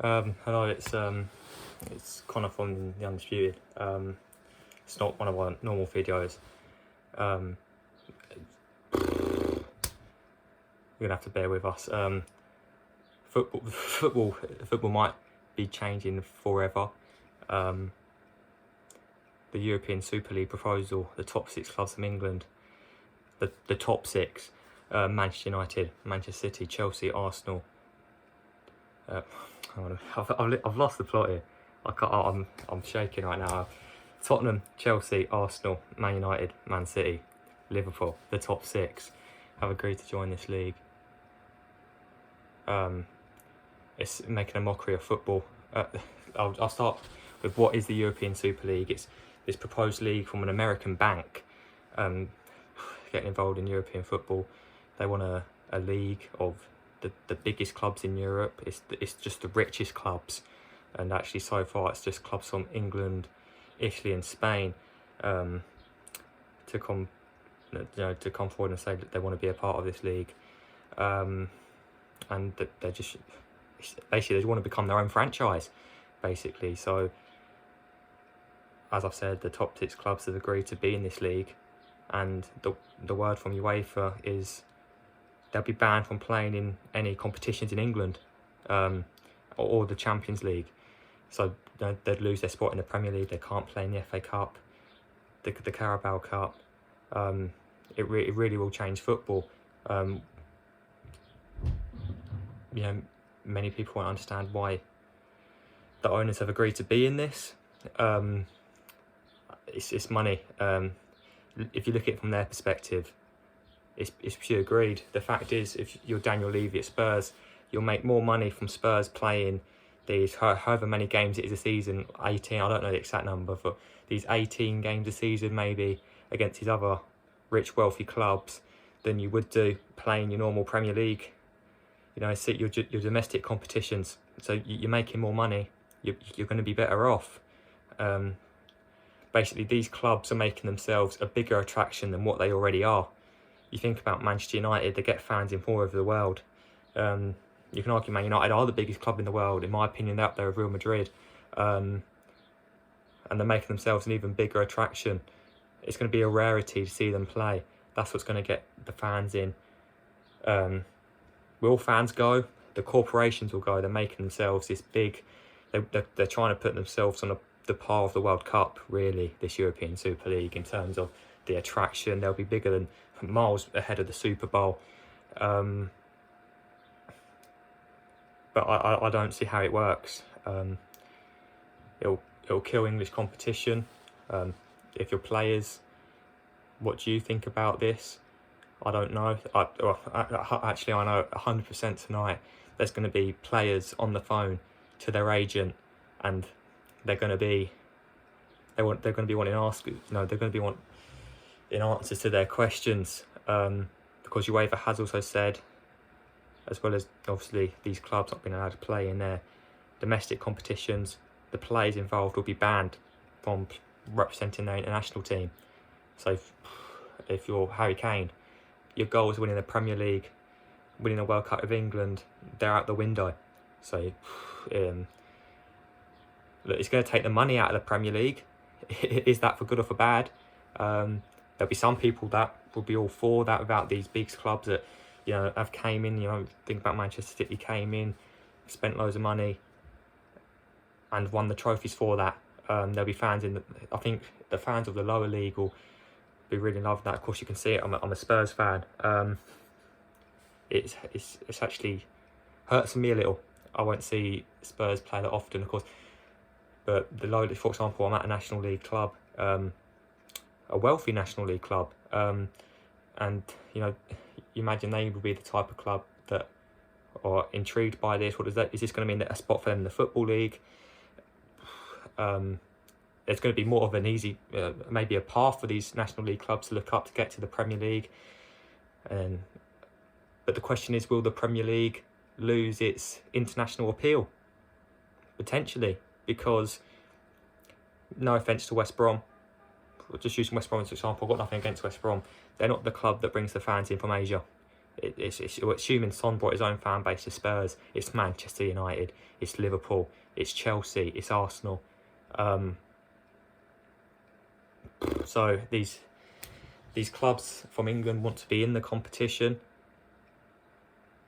Hello, it's Connor from The Undisputed. It's not one of our normal videos. You're gonna have to bear with us. Football might be changing forever. The European Super League proposal, the top 6 clubs from England, the top 6, Manchester United, Manchester City, Chelsea, Arsenal. I've lost the plot here. I'm shaking right now. Tottenham, Chelsea, Arsenal, Man United, Man City, Liverpool, the top 6 have agreed to join this league. It's making a mockery of football. I'll start with what is the European Super League. It's this proposed league from an American bank getting involved in European football. They want a league of the biggest clubs in Europe. It's just the richest clubs, and actually so far it's just clubs from England, Italy and Spain to come forward and say that they want to be a part of this league, and that they're just basically they want to become their own franchise, basically. So as I've said, the top 6 clubs have agreed to be in this league, and the word from UEFA is they'll be banned from playing in any competitions in England or the Champions League. So they'd lose their spot in the Premier League. They can't play in the FA Cup, the Carabao Cup. It really will change football. Many people won't understand why the owners have agreed to be in this. It's money. If you look at it from their perspective, it's pure greed. The fact is, if you're Daniel Levy at Spurs, you'll make more money from Spurs playing these however many games it is a season, 18, I don't know the exact number, but these 18 games a season maybe against these other rich, wealthy clubs than you would do playing your normal Premier League. Your domestic competitions. So you're making more money. You're going to be better off. Basically, these clubs are making themselves a bigger attraction than what they already are. You think about Manchester United, they get fans in all over the world. You can argue Man United are the biggest club in the world. In my opinion, they're up there with Real Madrid. And they're making themselves an even bigger attraction. It's going to be a rarity to see them play. That's what's going to get the fans in. Will fans go? The corporations will go. They're making themselves this big... They're trying to put themselves on the par of the World Cup, really, this European Super League, in terms of the attraction. They'll be bigger than miles ahead of the Super Bowl. But I don't see how it works. It'll kill English competition. If you're players, what do you think about this? I don't know. Actually, I know 100% tonight there's going to be players on the phone to their agent, and they're going to be wanting answers to their questions, because UEFA has also said, as well as obviously these clubs not being allowed to play in their domestic competitions, the players involved will be banned from representing their international team. So if you're Harry Kane, your goal is winning the Premier League, winning the World Cup with England, they're out the window. So look, it's going to take the money out of the Premier League. Is that for good or for bad? There'll be some people that will be all for that, without these big clubs that have came in. Think about Manchester City, came in, spent loads of money, and won the trophies for that. There'll be fans I think the fans of the lower league will be really loving that. Of course, you can see it. I'm a Spurs fan. It's actually hurts me a little. I won't see Spurs play that often, of course. But the lower league, for example, I'm at a National League club, a wealthy National League club, and you imagine they would be the type of club that are intrigued by this. What is that? Is this going to mean a spot for them in the Football League? There's going to be more of an easy, maybe a path for these National League clubs to look up to get to the Premier League. But the question is, will the Premier League lose its international appeal? Potentially, because, no offence to West Brom, just using West Brom as an example, I've got nothing against West Brom. They're not the club that brings the fans in from Asia. It's assuming Son brought his own fan base to Spurs. It's Manchester United, it's Liverpool, it's Chelsea, it's Arsenal. So these clubs from England want to be in the competition.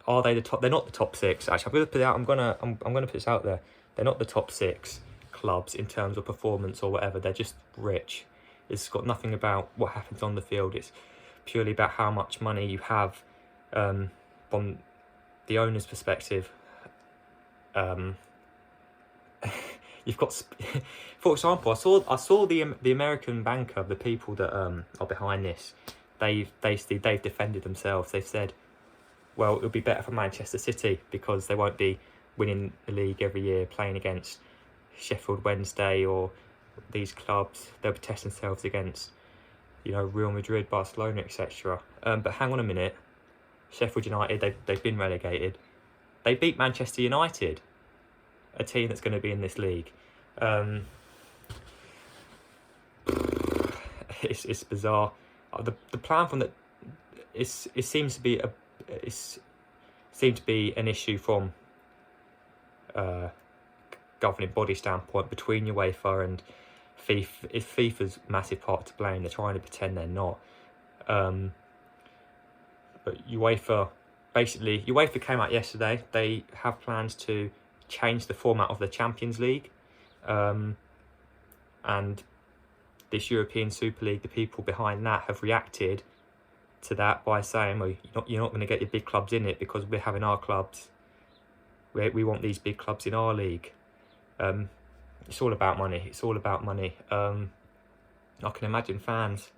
Are they the top? They're not the top six. Actually, I'm going to put it out. I'm gonna put this out there. They're not the top six clubs in terms of performance or whatever. They're just rich. It's got nothing about what happens on the field. It's purely about how much money you have, from the owner's perspective. You've got, for example, I saw the American banker, the people that are behind this. They've defended themselves. They've said, well, it'll be better for Manchester City because they won't be winning the league every year, playing against Sheffield Wednesday or these clubs. They'll be testing themselves against, Real Madrid, Barcelona, etc. But hang on a minute, Sheffield United, they've been relegated. They beat Manchester United, a team that's going to be in this league. It's bizarre. The plan from it seems to be an issue from governing body standpoint between UEFA and FIFA. If FIFA's massive part to blame, they're trying to pretend they're not. But UEFA came out yesterday. They have plans to change the format of the Champions League, and this European Super League, the people behind that have reacted to that by saying, well, you're not going to get your big clubs in it because we're having our clubs. We want these big clubs in our league. It's all about money. It's all about money. I can imagine fans.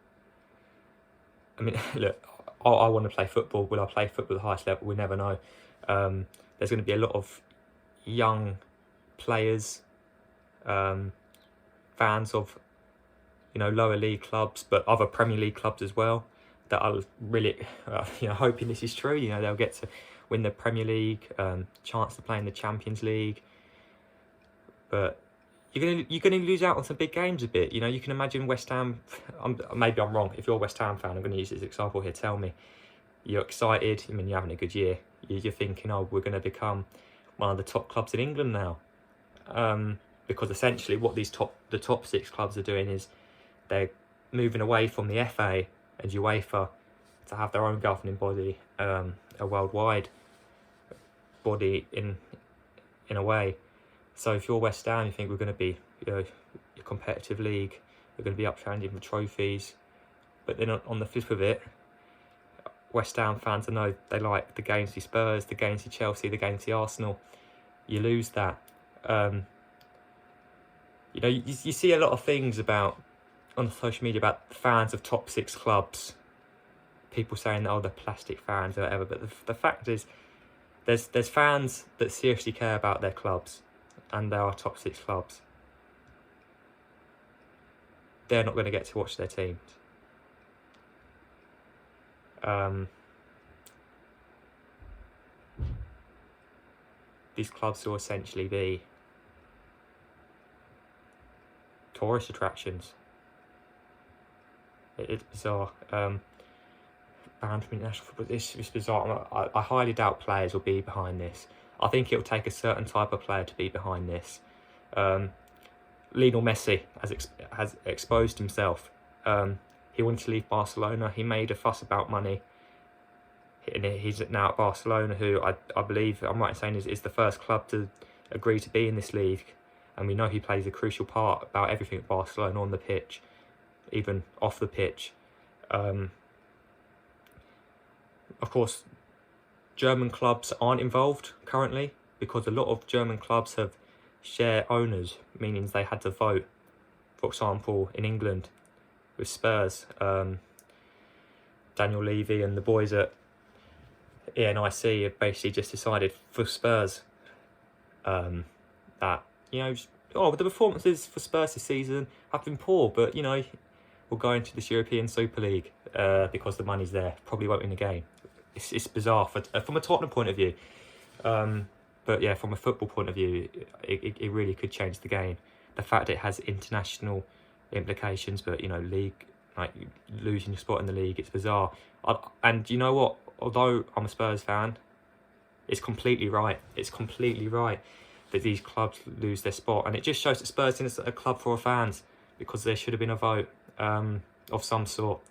I mean, look, I want to play football. Will I play football at the highest level? We never know. There's going to be a lot of young players, fans of, lower league clubs, but other Premier League clubs as well, that are really, hoping this is true. They'll get to win the Premier League, chance to play in the Champions League. But you're gonna lose out on some big games a bit. You can imagine West Ham. Maybe I'm wrong. If you're a West Ham fan, I'm going to use this example here. Tell me, you're excited. I mean, you're having a good year. You're thinking, oh, we're going to become one of the top clubs in England now. Because essentially, what the top six clubs are doing is they're moving away from the FA and UEFA to have their own governing body, a worldwide body in a way. So if you're West Ham, you think we're going to be, a competitive league, we're going to be up challenging for trophies. But then on the flip of it, West Ham fans, I know they like the games to Spurs, the games to Chelsea, the games to Arsenal. You lose that. You see a lot of things on social media about fans of top six clubs. People saying, oh, they're plastic fans or whatever. But the fact is, there's fans that seriously care about their clubs, and there are top six clubs. They're not going to get to watch their teams. These clubs will essentially be tourist attractions. It's bizarre. Banned from international football. It's bizarre. I highly doubt players will be behind this. I think it'll take a certain type of player to be behind this. Lionel Messi has exposed himself. He wanted to leave Barcelona. He made a fuss about money. And he's now at Barcelona, who I believe, I'm right in saying, is the first club to agree to be in this league. And we know he plays a crucial part about everything at Barcelona on the pitch, even off the pitch. Of course, German clubs aren't involved currently because a lot of German clubs have share owners, meaning they had to vote. For example, in England with Spurs, Daniel Levy and the boys at ENIC have basically just decided for Spurs that, the performances for Spurs this season have been poor, but, we'll go into this European Super League because the money's there. Probably won't win the game. It's bizarre from a Tottenham point of view. But yeah, from a football point of view, it really could change the game. The fact it has international implications, but league, like losing your spot in the league, it's bizarre. And you know what? although I'm a Spurs fan, it's completely right. It's completely right that these clubs lose their spot, and it just shows that Spurs is a club for fans, because there should have been a vote of some sort.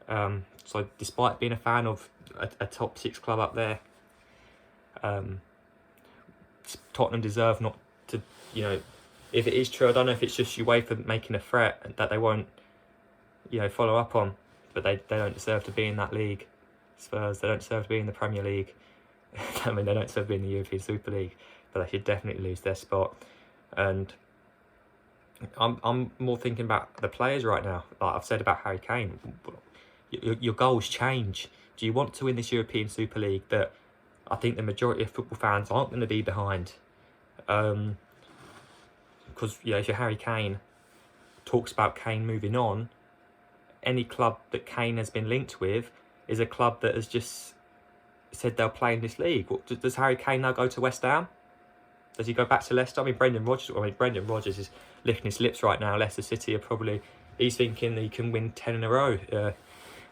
So despite being a fan of a top 6 club up there, Tottenham deserve not to, if it is true, I don't know if it's just UEFA making a threat that they won't, follow up on, but they don't deserve to be in that league. Spurs, they don't deserve to be in the Premier League. I mean, they don't deserve to be in the European Super League, but they should definitely lose their spot. And I'm more thinking about the players right now. Like I've said about Harry Kane, your goals change. Do you want to win this European Super League that I think the majority of football fans aren't going to be behind? Because if you're Harry Kane, talks about Kane moving on, any club that Kane has been linked with is a club that has just said they'll play in this league. Does Harry Kane now go to West Ham? Does he go back to Leicester? I mean, Brendan Rodgers is licking his lips right now. Leicester City are probably, he's thinking that he can win 10 in a row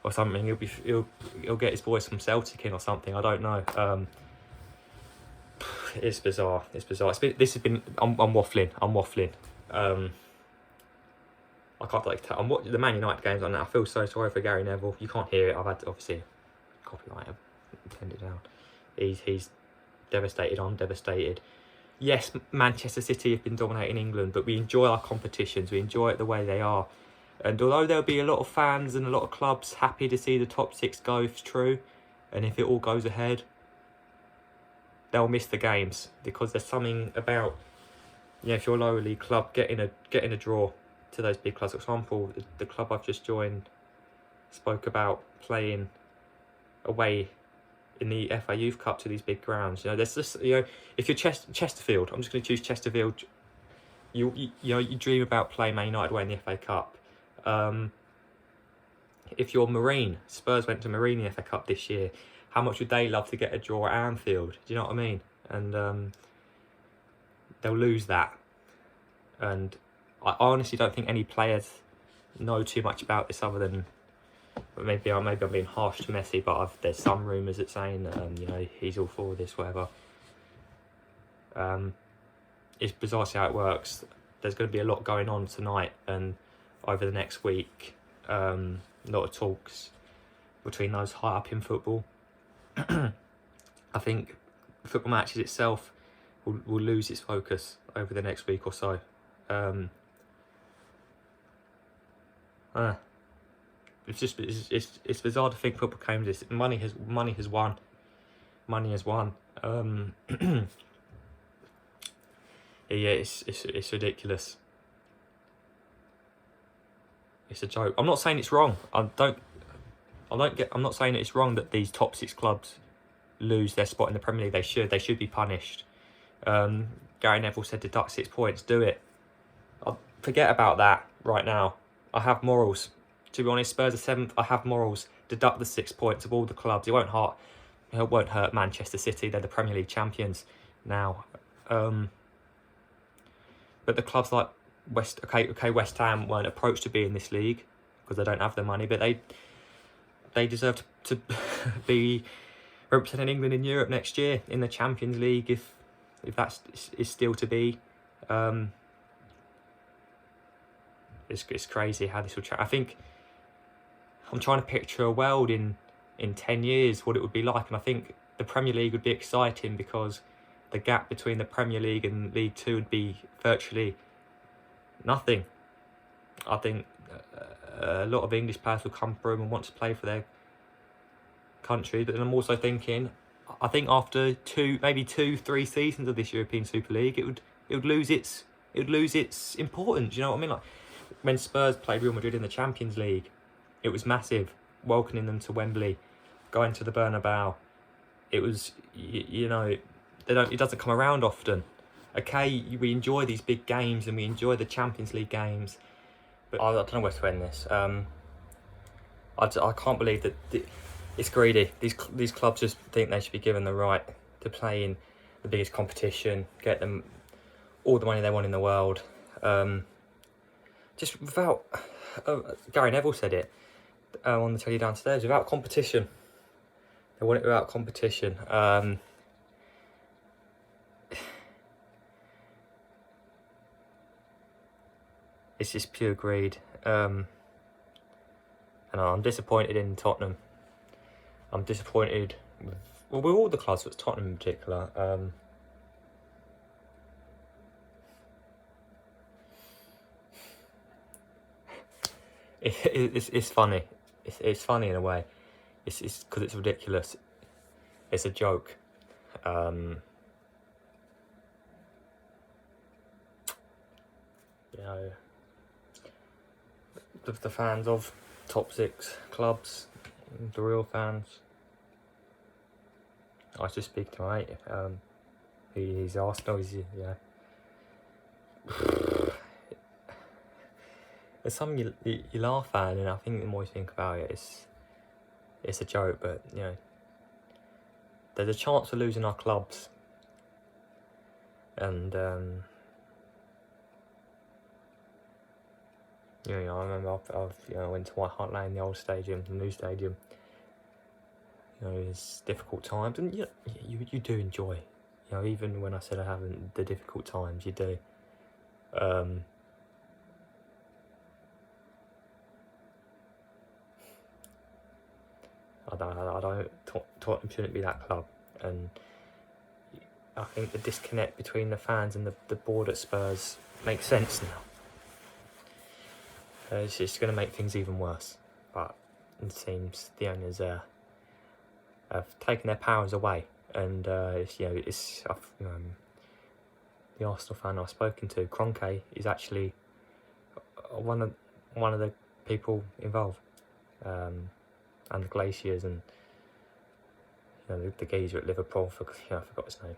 or something. He'll get his boys from Celtic in or something. I don't know. It's bizarre. It's bizarre. This has been. I'm waffling. I can't like. I'm watching the Man United games right now. I feel so sorry for Gary Neville. You can't hear it. I've had obviously copyright turned it down. He's devastated. I'm devastated. Yes, Manchester City have been dominating England, but we enjoy our competitions. We enjoy it the way they are. And although there'll be a lot of fans and a lot of clubs happy to see the top 6 go, if it's true, and if it all goes ahead, they'll miss the games, because there's something about, if you're a lower league club, getting a draw to those big clubs. For example, the club I've just joined spoke about playing away in the FA Youth Cup to these big grounds. There's just, if you're Chesterfield, I'm just going to choose Chesterfield. You dream about playing Man United away in the FA Cup. If you're Marine, Spurs went to Marine in the FA Cup this year. How much would they love to get a draw at Anfield? Do you know what I mean? And they'll lose that. And I honestly don't think any players know too much about this other than, maybe I'm being harsh to Messi, but there's some rumours that saying he's all for this, whatever. It's bizarre how it works. There's going to be a lot going on tonight and over the next week. A lot of talks between those high up in football. I think the football matches itself will lose its focus over the next week or so. It's bizarre to think football came to this. Money has won. Yeah, it's ridiculous. It's a joke. I'm not saying it's wrong. I'm not saying it's wrong that these top 6 clubs lose their spot in the Premier League. They should be punished. Gary Neville said deduct 6 points. Do it. I'll forget about that right now. I have morals. To be honest, Spurs are 7th. I have morals. Deduct the 6 points of all the clubs. It won't hurt Manchester City. They're the Premier League champions now. But the clubs like West Ham weren't approached to be in this league because they don't have the money, but they deserve to be representing England in Europe next year in the Champions League if that is still to be. It's crazy how this will change. I think I'm trying to picture a world in 10 years what it would be like, and I think the Premier League would be exciting because the gap between the Premier League and League Two would be virtually nothing. I think a lot of English players will come through and want to play for their country, but then I'm also thinking, I think after 2-3 seasons of this European Super League, it would lose its importance. You know what I mean? Like when Spurs played Real Madrid in the Champions League, it was massive, welcoming them to Wembley, going to the Bernabeu. It was, it doesn't come around often. Okay, we enjoy these big games and we enjoy the Champions League games, but I don't know where to end this. I can't believe that it's greedy. These clubs just think they should be given the right to play in the biggest competition, get them all the money they want in the world. Just without, Gary Neville said it on the telly downstairs, without competition, They want it without competition. It's just pure greed. And I'm disappointed in Tottenham. I'm disappointed with all the clubs, but Tottenham in particular. It's funny. It's funny in a way. It's because it's ridiculous. It's a joke. You know, the fans of top 6 clubs, the real fans. I was just speaking to my mate. He's Arsenal. It's something you laugh at, and I think the more you think about it, it's a joke. But you know, there's a chance of losing our clubs, and you know, I remember I went to White Hart Lane, the old stadium, the new stadium. You know, it's difficult times, and you do enjoy. You know, even when I said I haven't, the difficult times you do. Tottenham shouldn't be that club, and I think the disconnect between the fans and the board at Spurs makes sense now. It's just going to make things even worse, but it seems the owners have taken their powers away, and the Arsenal fan I've spoken to, Kroenke, is actually one of the people involved, and the Glaciers, and you know, the geezer at Liverpool. I forgot his name.